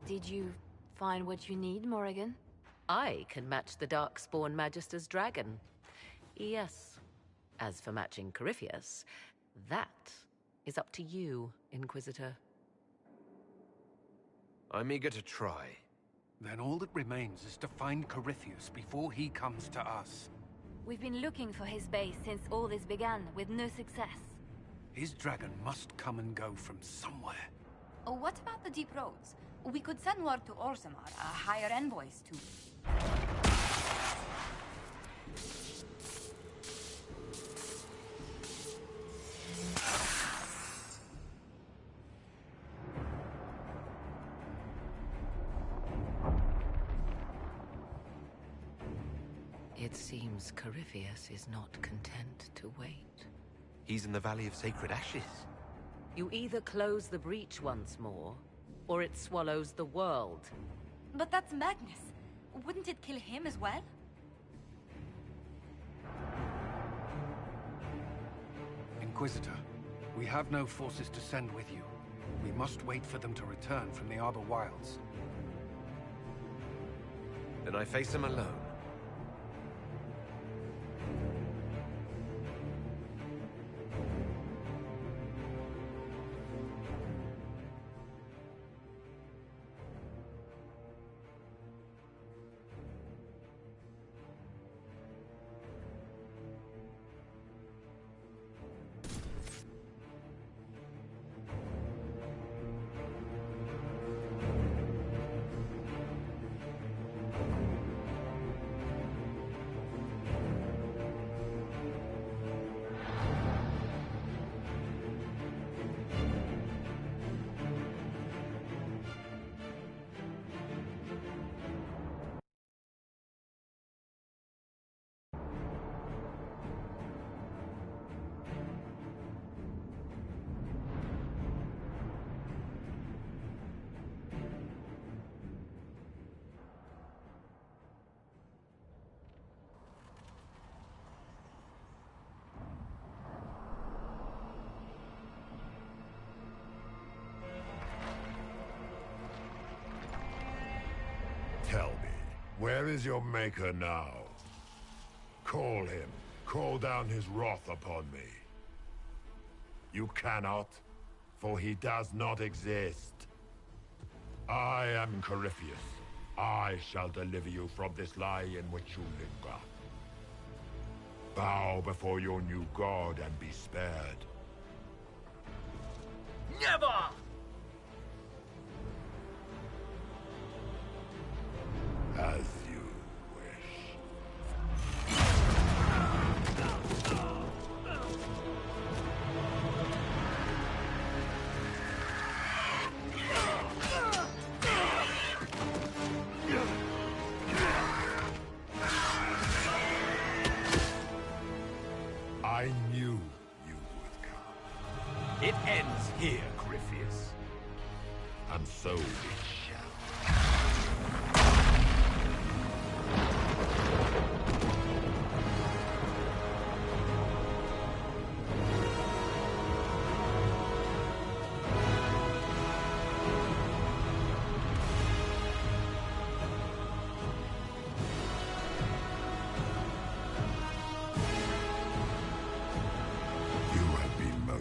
Did you find what you need, Morrigan? I can match the Darkspawn Magister's dragon. Yes. As for matching Corypheus, that is up to you, Inquisitor. I'm eager to try. Then all that remains is to find Corypheus before he comes to us. We've been looking for his base since all this began, with no success. His dragon must come and go from somewhere. Oh, what about the deep roads? We could send word to Orzammar, hire envoys to... It seems Corypheus is not content to wait. He's in the Valley of Sacred Ashes. You either close the breach once more, or it swallows the world. But that's Magnus. Wouldn't it kill him as well? Inquisitor, we have no forces to send with you. We must wait for them to return from the Arbor Wilds. Then I face him alone. Tell me, where is your maker now? Call him. Call down his wrath upon me. You cannot, for he does not exist. I am Corypheus. I shall deliver you from this lie in which you linger. Bow before your new god and be spared. Never! As you wish. I knew you would come. It ends here, Corypheus. And so it shall.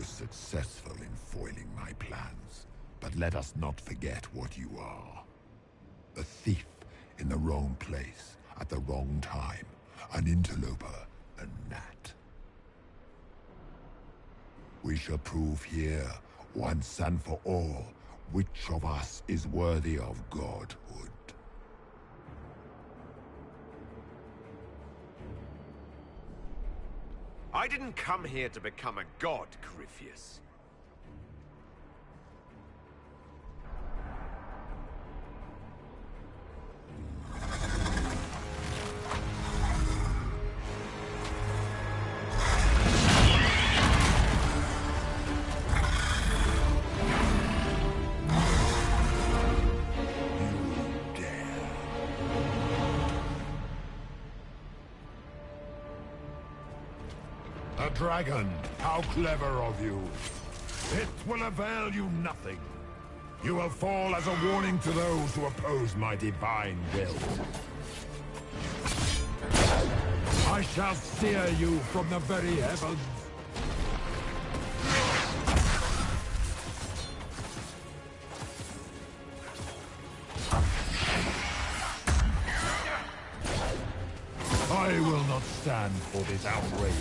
Successful in foiling my plans, but let us not forget what you are. A thief in the wrong place, at the wrong time, an interloper, a gnat. We shall prove here, once and for all, which of us is worthy of godhood. I didn't come here to become a god, Corypheus. A dragon! How clever of you! It will avail you nothing. You will fall as a warning to those who oppose my divine will. I shall sear you from the very heavens. I will not stand for this outrage.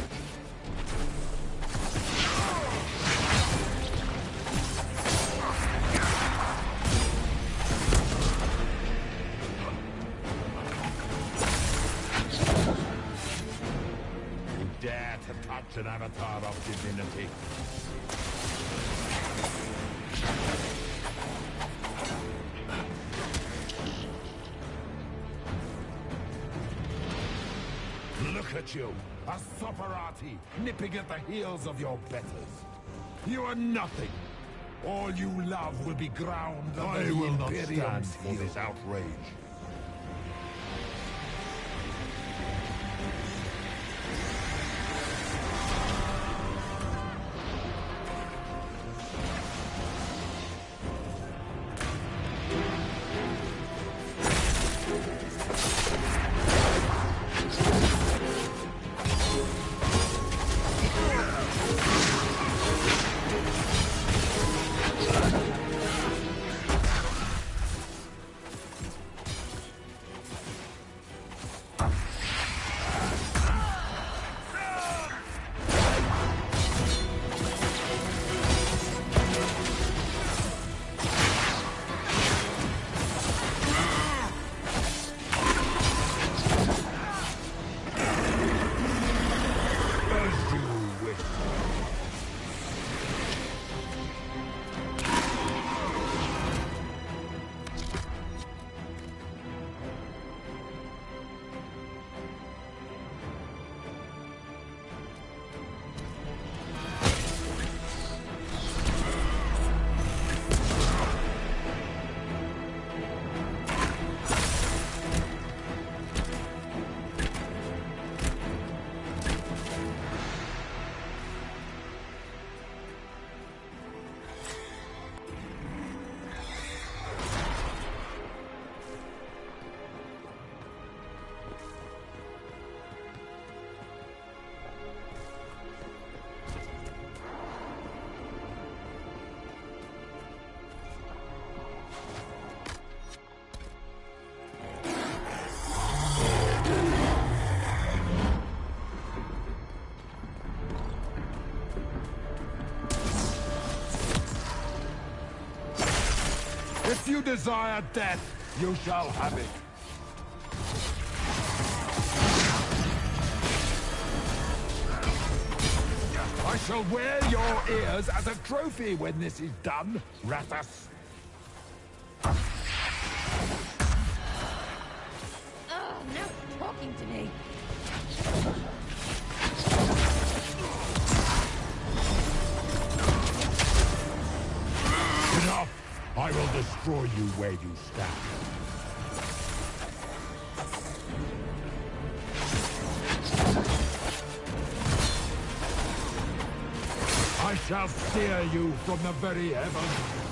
You dare to touch an avatar of divinity? Look at you, a Soparati, nipping at the heels of your betters. You are nothing. All you love will be ground under the Imperium's for this outrage. If you desire death, you shall have it. I shall wear your ears as a trophy when this is done, Rathas. Oh, now you're talking to me. Enough! I will destroy you where you stand. I shall sear you from the very heavens.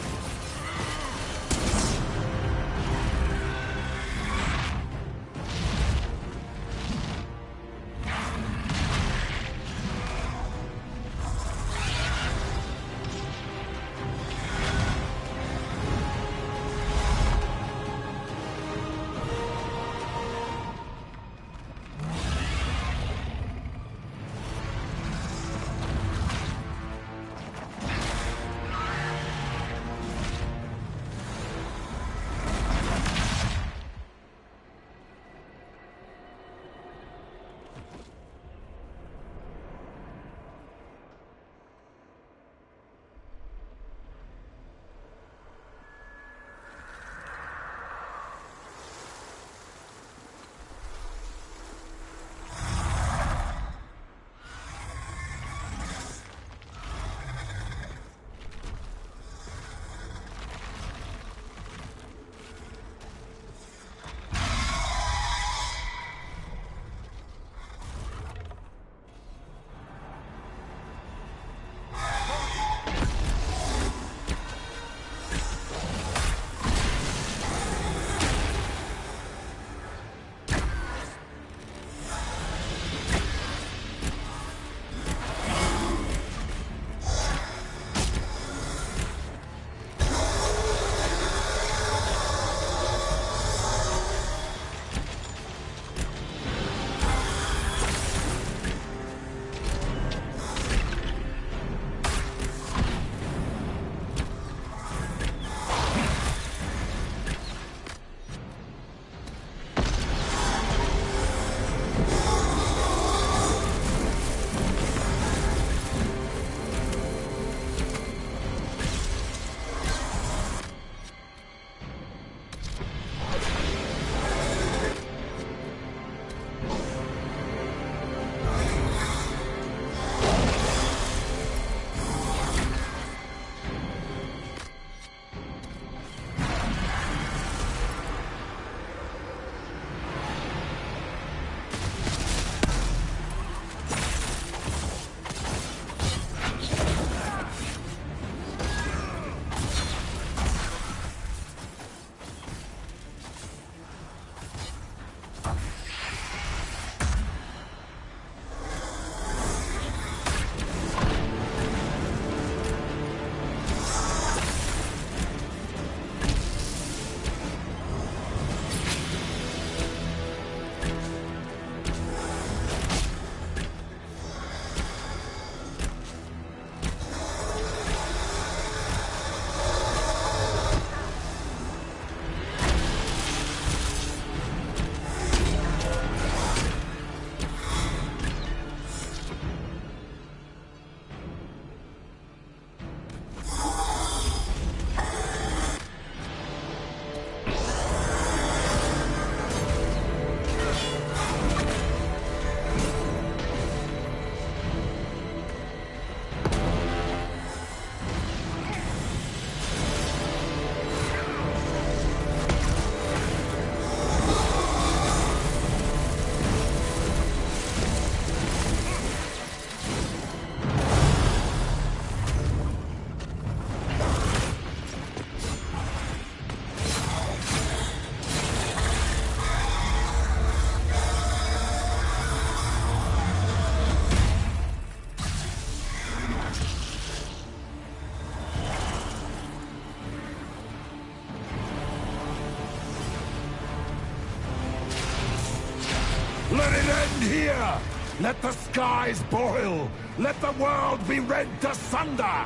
end here! Let the skies boil! Let the world be rent asunder!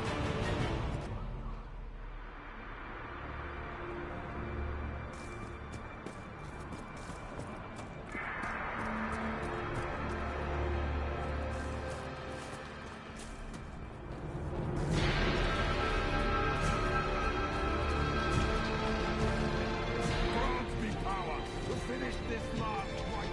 Grant me power to finish this last fight!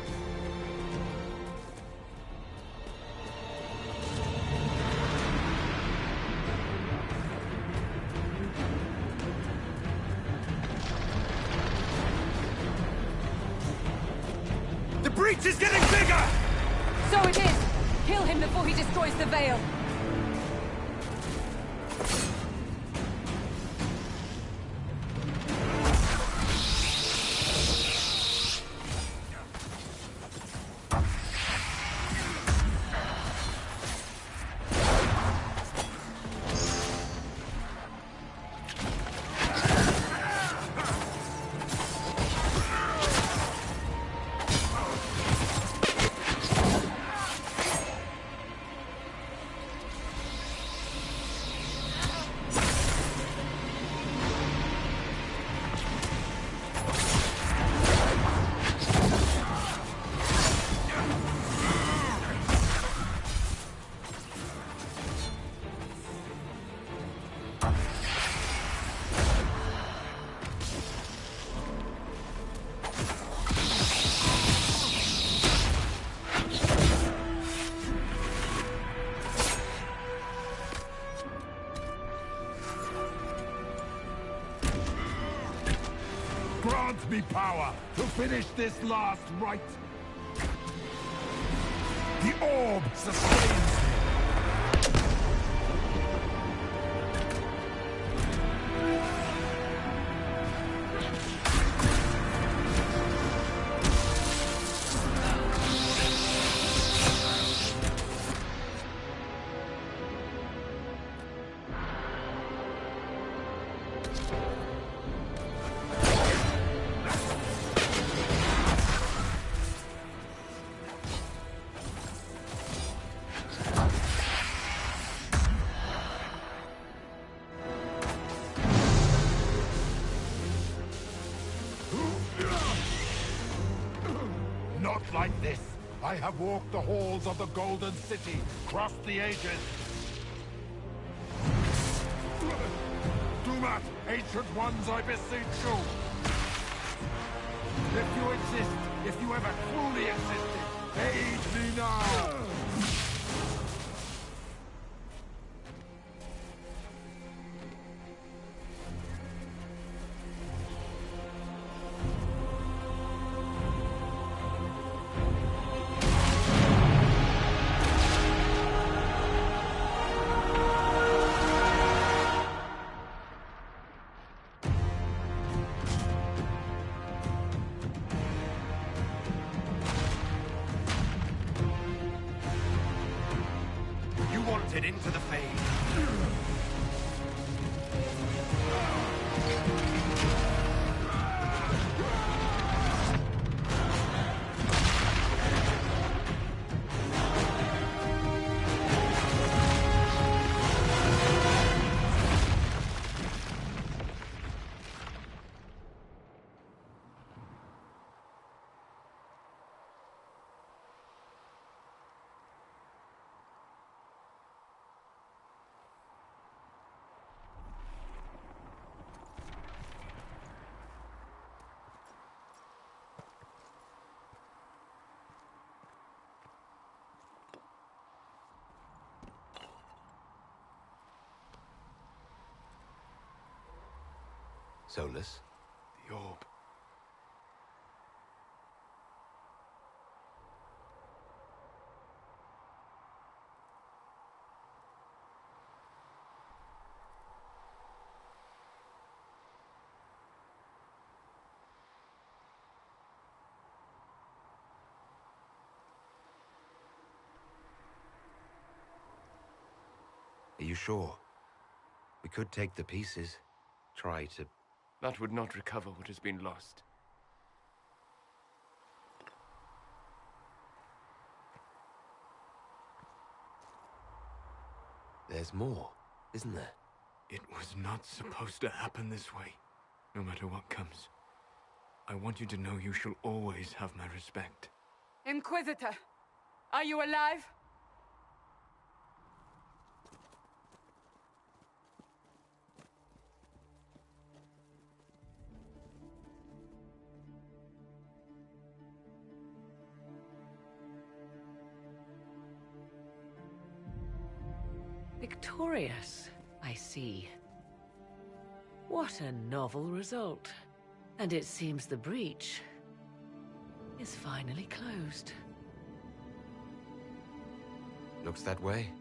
The breach is getting bigger! So it is! Kill him before he destroys the Veil! Grant me power to finish this last rite. The orb sustains me. Not like this. I have walked the halls of the Golden City, crossed the ages. Do not, ancient ones, I beseech you. If you exist, if you ever truly existed, aid me now. You wanted into the fade. Solus? The orb. Are you sure? We could take the pieces. Try to... That would not recover what has been lost. There's more, isn't there? It was not supposed to happen this way, no matter what comes. I want you to know you shall always have my respect. Inquisitor, are you alive? Victorious, I see. What a novel result. And it seems the breach is finally closed. Looks that way.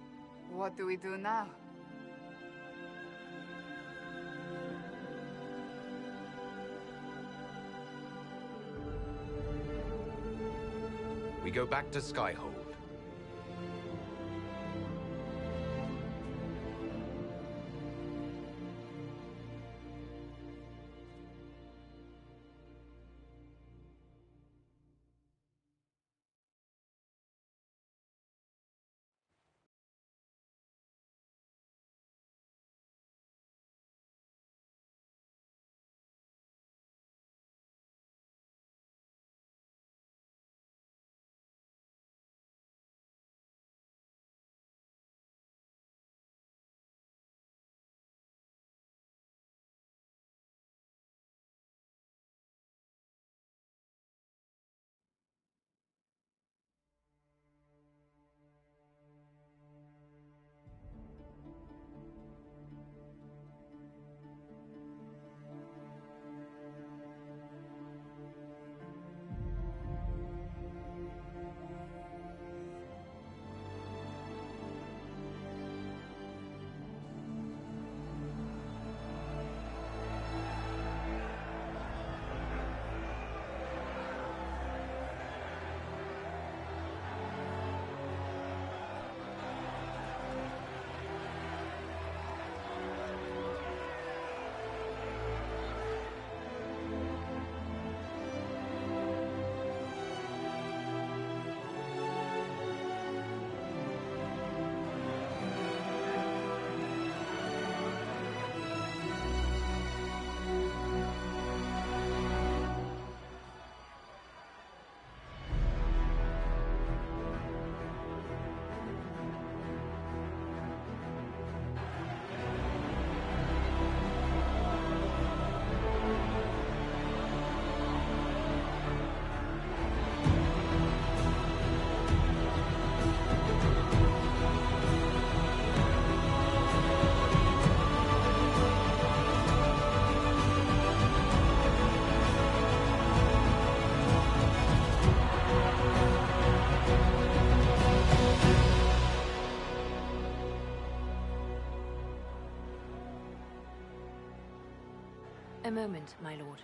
What do we do now? We go back to Skyhold. A moment, my lord.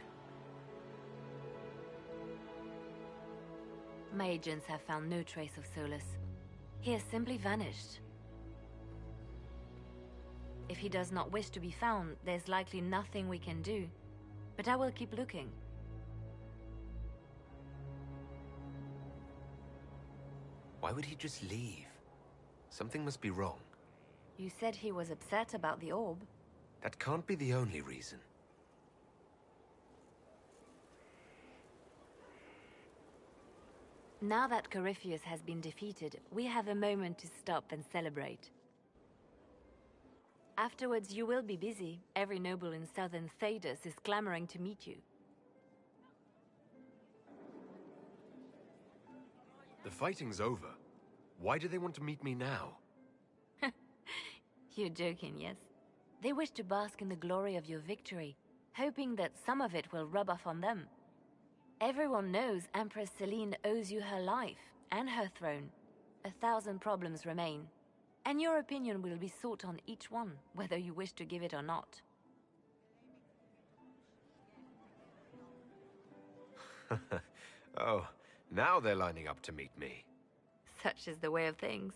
My agents have found no trace of Solus. He has simply vanished. If he does not wish to be found, there's likely nothing we can do. But I will keep looking. Why would he just leave? Something must be wrong. You said he was upset about the orb. That can't be the only reason. Now that Corypheus has been defeated, we have a moment to stop and celebrate. Afterwards, you will be busy. Every noble in southern Thedas is clamoring to meet you. The fighting's over. Why do they want to meet me now? You're joking, yes? They wish to bask in the glory of your victory, hoping that some of it will rub off on them. Everyone knows Empress Celine owes you her life and her throne. 1,000 problems remain, and your opinion will be sought on each one, whether you wish to give it or not. Oh, now they're lining up to meet me. Such is the way of things.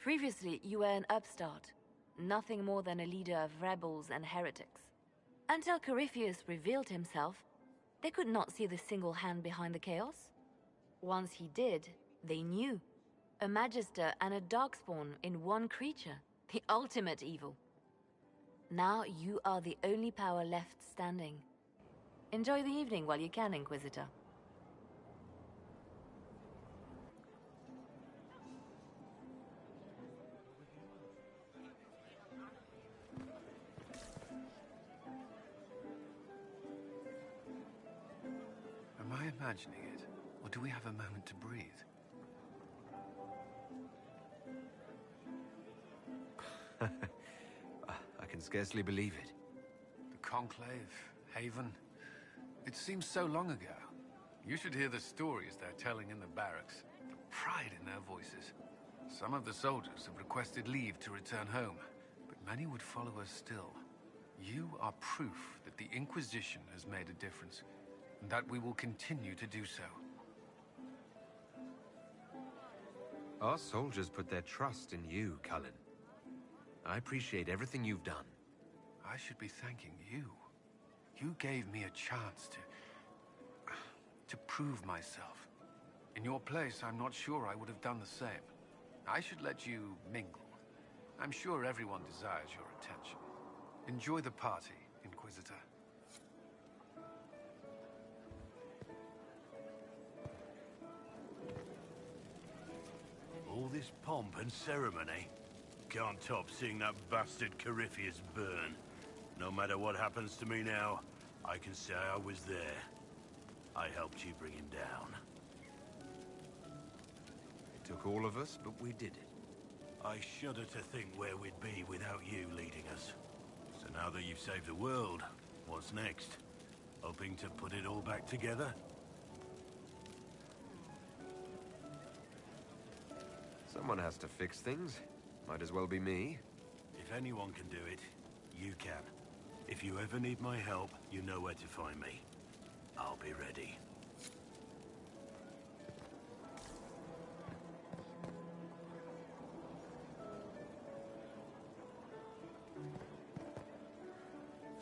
Previously, you were an upstart, nothing more than a leader of rebels and heretics. Until Corypheus revealed himself, they could not see the single hand behind the chaos. Once he did, they knew. A Magister and a Darkspawn in one creature. The ultimate evil. Now you are the only power left standing. Enjoy the evening while you can, Inquisitor. Am I imagining it? Or do we have a moment to breathe? I can scarcely believe it. The Conclave, Haven. It seems so long ago. You should hear the stories they're telling in the barracks. The pride in their voices. Some of the soldiers have requested leave to return home, but many would follow us still. You are proof that the Inquisition has made a difference, and that we will continue to do so. Our soldiers put their trust in you, Cullen. I appreciate everything you've done. I should be thanking you. You gave me a chance to prove myself. In your place, I'm not sure I would have done the same. I should let you mingle. I'm sure everyone desires your attention. Enjoy the party, Inquisitor. All this pomp and ceremony can't top seeing that bastard Corypheus burn. No matter what happens to me now, I can say I was there. I helped you bring him down. It took all of us, but we did it. I shudder to think where we'd be without you leading us. So now that you've saved the world, what's next? Hoping to put it all back together? Someone has to fix things. Might as well be me. If anyone can do it, you can. If you ever need my help, you know where to find me. I'll be ready.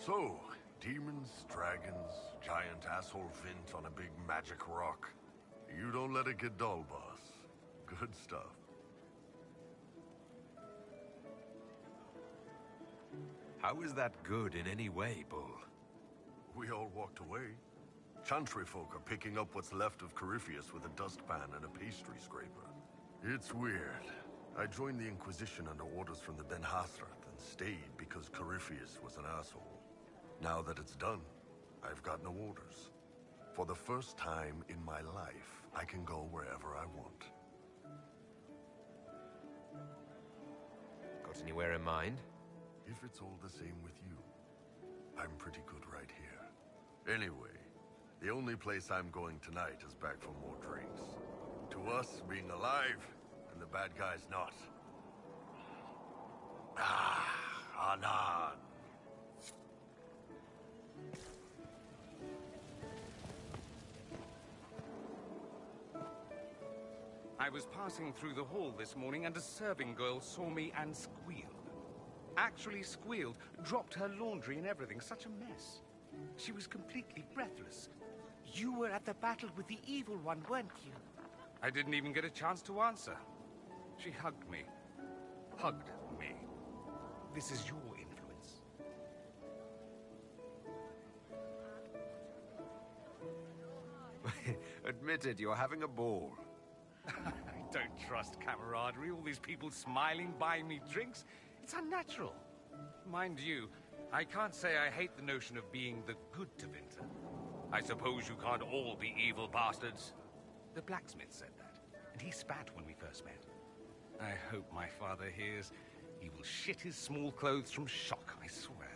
So, demons, dragons, giant asshole Vint on a big magic rock. You don't let it get dull, boss. Good stuff. How is that good in any way, Bull? We all walked away. Chantry folk are picking up what's left of Corypheus with a dustpan and a pastry scraper. It's weird. I joined the Inquisition under orders from the Ben Hasrath and stayed because Corypheus was an asshole. Now that it's done, I've got no orders. For the first time in my life, I can go wherever I want. Got anywhere in mind? If it's all the same with you, I'm pretty good right here. Anyway, the only place I'm going tonight is back for more drinks. To us, being alive, and the bad guys not. Anan. I was passing through the hall this morning and a serving girl saw me and squealed. Actually squealed, dropped her laundry and everything. Such a mess. She was completely breathless. You were at the battle with the evil one, weren't you? I didn't even get a chance to answer. She hugged me. Hugged me. This is your influence. Admit it, you're having a ball. I don't trust camaraderie. All these people smiling, buying me drinks. It's unnatural. Mind you, I can't say I hate the notion of being the good Tevinter. I suppose you can't all be evil bastards. The blacksmith said that, and he spat when we first met. I hope my father hears. He will shit his small clothes from shock, I swear.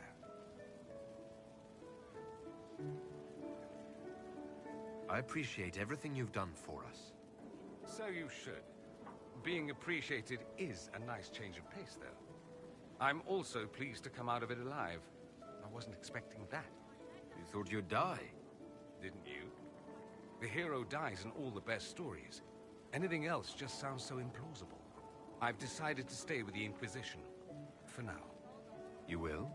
I appreciate everything you've done for us. So you should. Being appreciated is a nice change of pace, though. I'm also pleased to come out of it alive. I wasn't expecting that. You thought you'd die? Didn't you? The hero dies in all the best stories. Anything else just sounds so implausible. I've decided to stay with the Inquisition. For now. You will?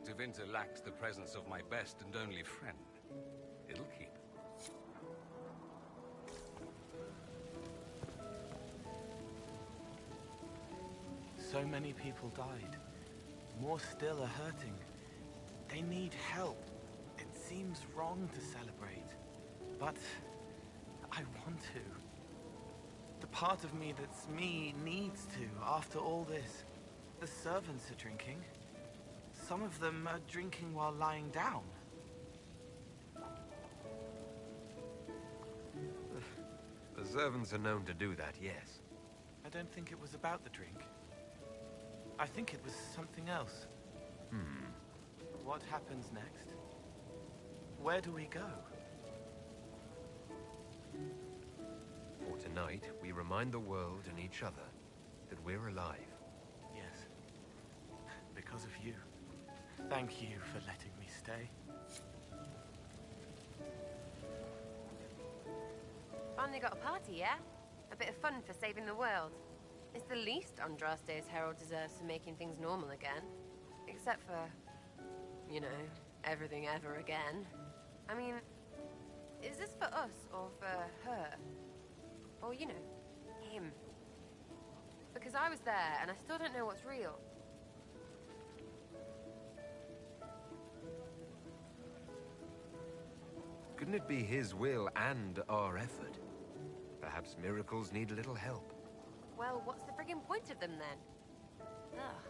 Tevinter lacks the presence of my best and only friend. It'll keep. So many people died. More still are hurting. They need help. It seems wrong to celebrate, but I want to. The part of me that's me needs to, after all this. The servants are drinking. Some of them are drinking while lying down. The servants are known to do that, yes. I don't think it was about the drink. I think it was something else. What happens next? Where do we go? For tonight, we remind the world and each other that we're alive. Yes. Because of you. Thank you for letting me stay. Finally got a party, yeah? A bit of fun for saving the world. It's the least Andraste's herald deserves for making things normal again. Except for, you know, everything ever again. I mean, is this for us or for her? Or, you know, him? Because I was there and I still don't know what's real. Couldn't it be his will and our effort? Perhaps miracles need a little help. Well, what's the friggin' point of them then? Ugh,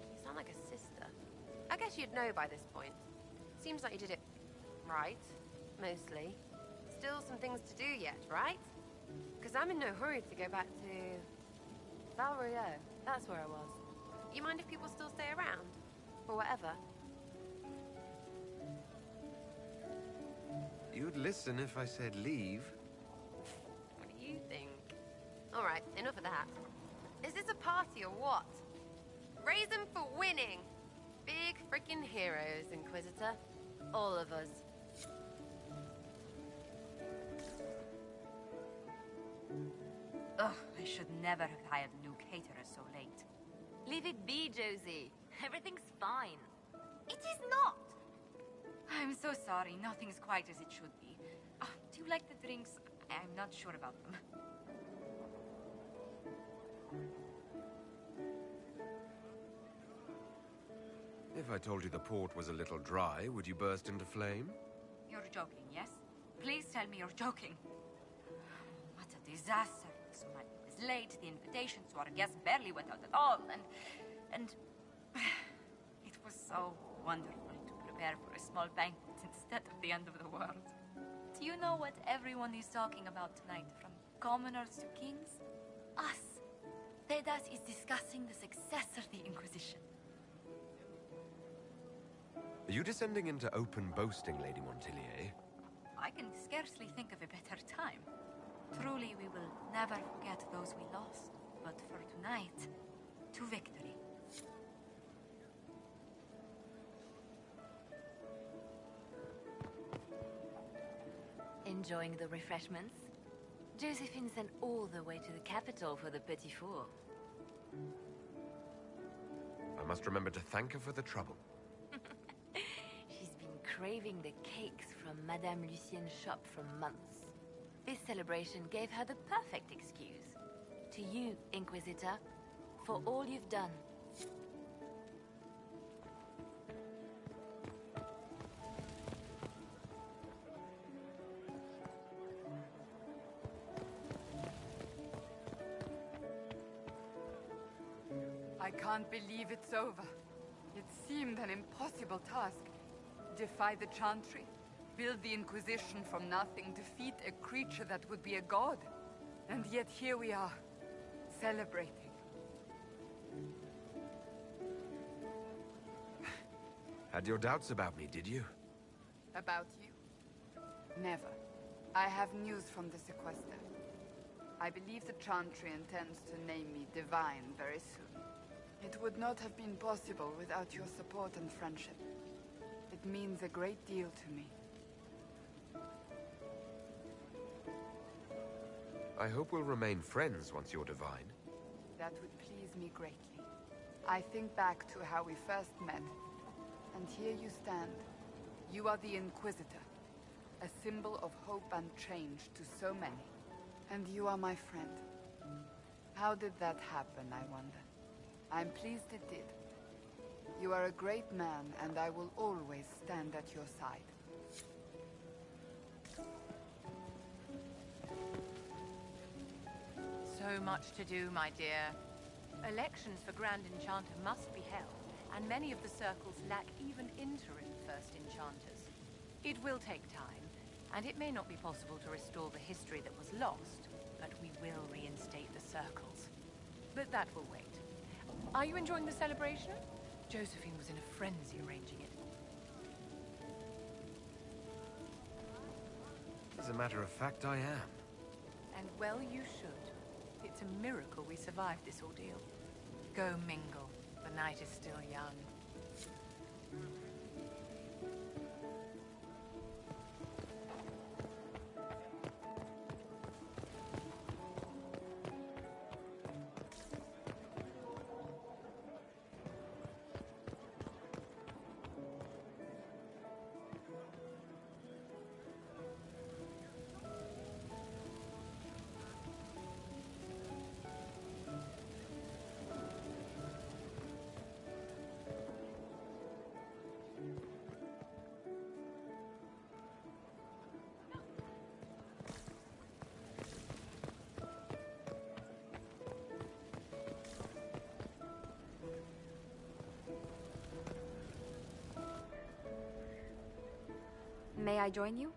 you sound like a sister. I guess you'd know by this point. Seems like you did it right, mostly. Still some things to do yet, right? Because I'm in no hurry to go back to Valrio. That's where I was. You mind if people still stay around? For whatever? You'd listen if I said leave. What do you think? All right, enough of that. Is this a party or what? Raise them for winning! Big freaking heroes, Inquisitor. All of us. Ugh, I should never have hired new caterers so late. Leave it be, Josie. Everything's fine. It is not! I'm so sorry, nothing's quite as it should be. Do you like the drinks? I'm not sure about them. If I told you the port was a little dry, would you burst into flame? You're joking, yes? Please tell me you're joking. What a disaster. So much was late, the invitations to our guests barely went out at all, and it was so wonderful to prepare for a small banquet instead of the end of the world. Do you know what everyone is talking about tonight, from commoners to kings? Us. Tedas is discussing the success of the Inquisition. Are you descending into open boasting, Lady Montilier? I can scarcely think of a better time. Truly, we will never forget those we lost. But for tonight, to victory. Enjoying the refreshments? Josephine sent all the way to the capital for the Petit Four. I must remember to thank her for the trouble. She's been craving the cakes from Madame Lucien's shop for months. This celebration gave her the perfect excuse. To you, Inquisitor, for all you've done. I can't believe it's over. It seemed an impossible task. Defy the Chantry, build the Inquisition from nothing, defeat a creature that would be a god. And yet here we are, celebrating. Had your doubts about me, did you? About you? Never. I have news from the Sequester. I believe the Chantry intends to name me Divine very soon. It would not have been possible without your support and friendship. It means a great deal to me. I hope we'll remain friends once you're divine. That would please me greatly. I think back to how we first met, and here you stand. You are the Inquisitor, a symbol of hope and change to so many. And you are my friend. How did that happen, I wonder? I'm pleased it did. You are a great man, and I will always stand at your side. So much to do, my dear. Elections for Grand Enchanter must be held, and many of the circles lack even interim First Enchanters. It will take time, and it may not be possible to restore the history that was lost, but we will reinstate the circles. But that will wait. Are you enjoying the celebration? Josephine was in a frenzy arranging it. As a matter of fact, I am. And well you should. It's a miracle we survived this ordeal. Go mingle. The night is still young. May I join you?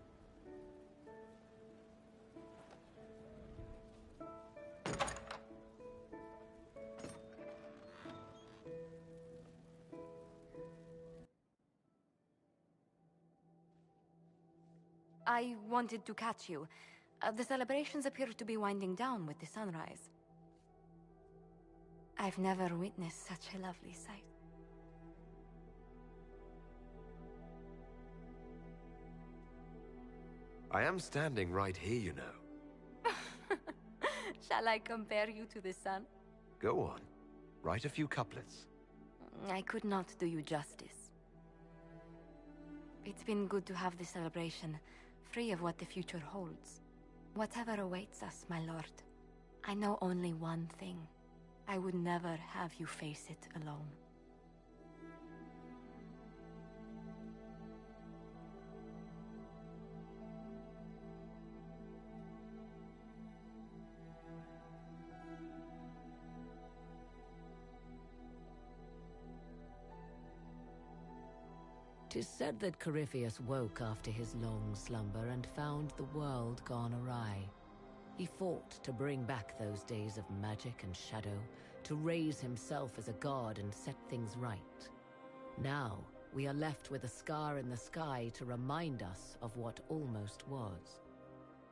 I wanted to catch you. The celebrations appear to be winding down with the sunrise. I've never witnessed such a lovely sight. I am standing right here, you know. Shall I compare you to the sun? Go on. Write a few couplets. I could not do you justice. It's been good to have this celebration, free of what the future holds. Whatever awaits us, my lord, I know only one thing. I would never have you face it alone. Tis said that Corypheus woke after his long slumber and found the world gone awry. He fought to bring back those days of magic and shadow, to raise himself as a god and set things right. Now, we are left with a scar in the sky to remind us of what almost was.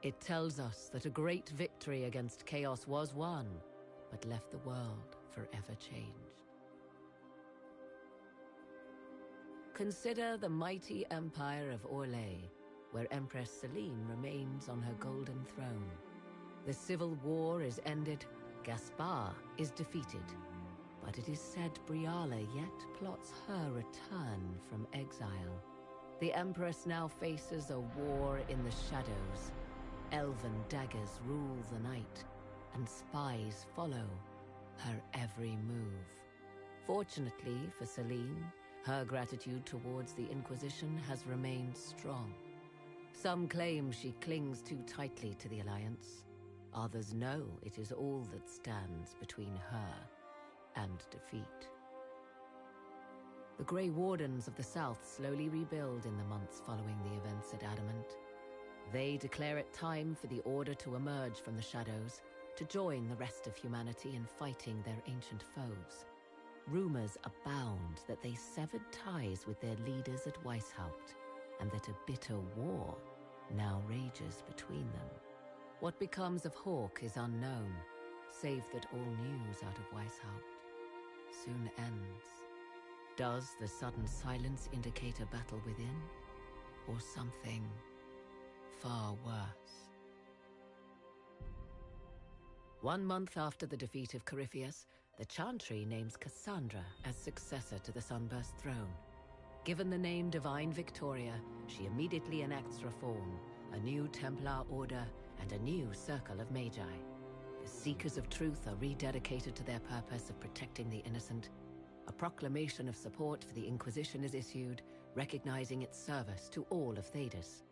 It tells us that a great victory against chaos was won, but left the world forever changed. Consider the mighty empire of Orlais, where Empress Celine remains on her golden throne. The civil war is ended, Gaspar is defeated, but it is said Briala yet plots her return from exile. The Empress now faces a war in the shadows. Elven daggers rule the night, and spies follow her every move. Fortunately for Celine, her gratitude towards the Inquisition has remained strong. Some claim she clings too tightly to the Alliance. Others know it is all that stands between her and defeat. The Grey Wardens of the South slowly rebuild in the months following the events at Adamant. They declare it time for the Order to emerge from the shadows, to join the rest of humanity in fighting their ancient foes. Rumors abound that they severed ties with their leaders at Weishaupt, and that a bitter war now rages between them. What becomes of Hawke is unknown, save that all news out of Weishaupt soon ends. Does the sudden silence indicate a battle within, or something far worse? 1 month after the defeat of Corypheus, the Chantry names Cassandra as successor to the Sunburst throne. Given the name Divine Victoria, she immediately enacts reform, a new Templar order, and a new circle of Magi. The Seekers of Truth are rededicated to their purpose of protecting the innocent. A proclamation of support for the Inquisition is issued, recognizing its service to all of Thedas.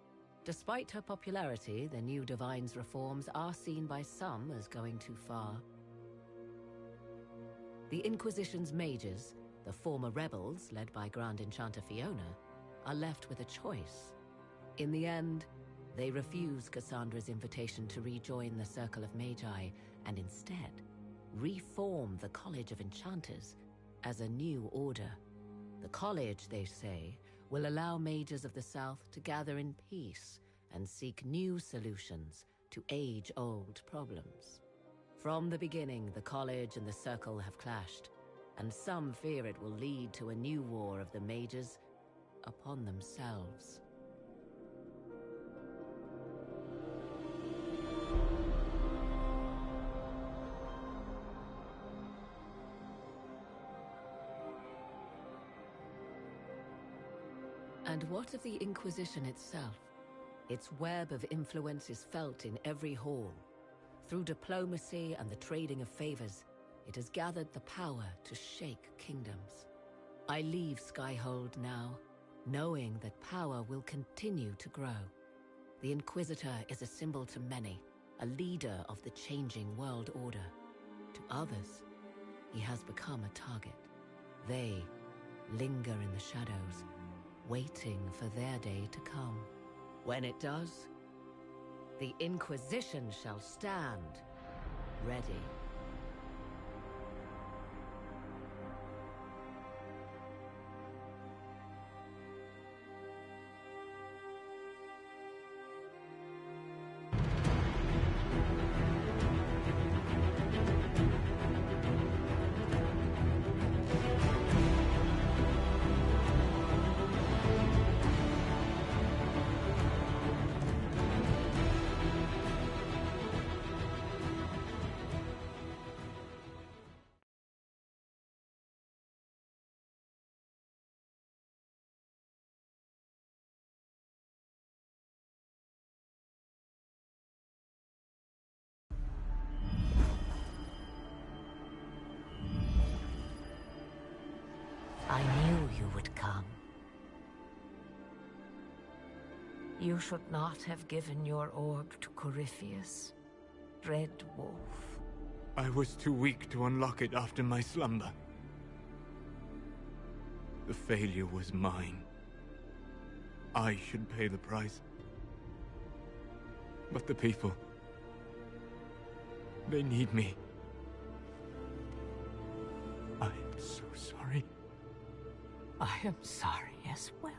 Despite her popularity, the new Divine's reforms are seen by some as going too far. The Inquisition's mages, the former rebels led by Grand Enchanter Fiona, are left with a choice. In the end, they refuse Cassandra's invitation to rejoin the Circle of Magi and instead reform the College of Enchanters as a new order. The college, they say, will allow mages of the South to gather in peace and seek new solutions to age-old problems. From the beginning, the college and the Circle have clashed, and some fear it will lead to a new war of the mages upon themselves. And what of the Inquisition itself? Its web of influence is felt in every hall. Through diplomacy and the trading of favors, it has gathered the power to shake kingdoms. I leave Skyhold now, knowing that power will continue to grow. The Inquisitor is a symbol to many, a leader of the changing world order. To others, he has become a target. They linger in the shadows, waiting for their day to come. When it does, the Inquisition shall stand ready. I knew you would come. You should not have given your orb to Corypheus, Red Wolf. I was too weak to unlock it after my slumber. The failure was mine. I should pay the price. But the people... they need me. I am so sorry. I am sorry as well.